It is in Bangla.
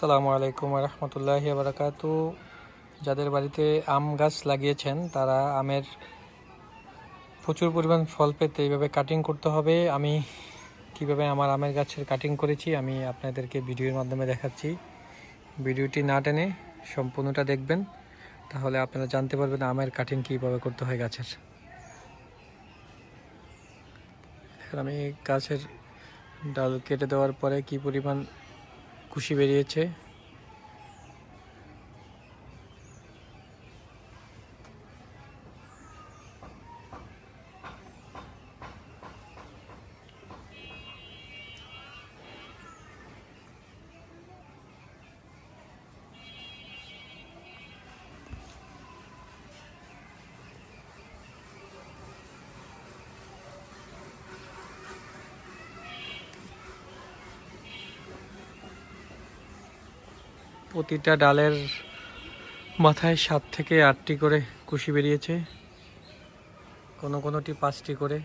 আসসালামু আলাইকুম রহমতুল্লাহি বারাকাতু। যাদের বাড়িতে আম গাছ লাগিয়েছেন তারা আমের প্রচুর পরিমাণ ফল পেতে এইভাবে কাটিং করতে হবে। আমি কিভাবে আমার আমের গাছের কাটিং করেছি আমি আপনাদেরকে ভিডিওর মাধ্যমে দেখাচ্ছি। ভিডিওটি না টেনে সম্পূর্ণটা দেখবেন, তাহলে আপনারা জানতে পারবেন আমের কাটিং কীভাবে করতে হয় গাছের। আমি গাছের ডাল কেটে দেওয়ার পরে কি পরিমাণ কুশি বেরিয়েছে প্রতিটা ডালের মাথায় 7 থেকে 8টি করে কুশি বেরিয়েছে, কোনোটি 5টি করে।